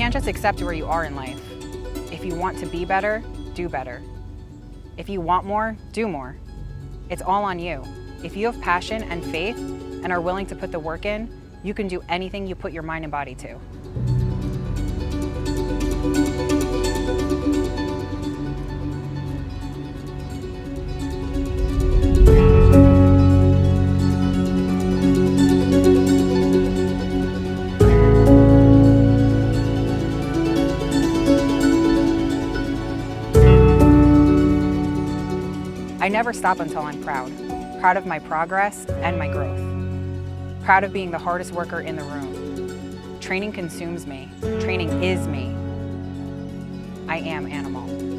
can't just accept where you are in life. If you want to be better, do better. If you want more, do more. It's all on you. If you have passion and faith and are willing to put the work in, you can do anything you put your mind and body to. I never stop until I'm proud of my progress and my growth. Proud of being the hardest worker in the room. Training consumes me. Training is me. I am animal.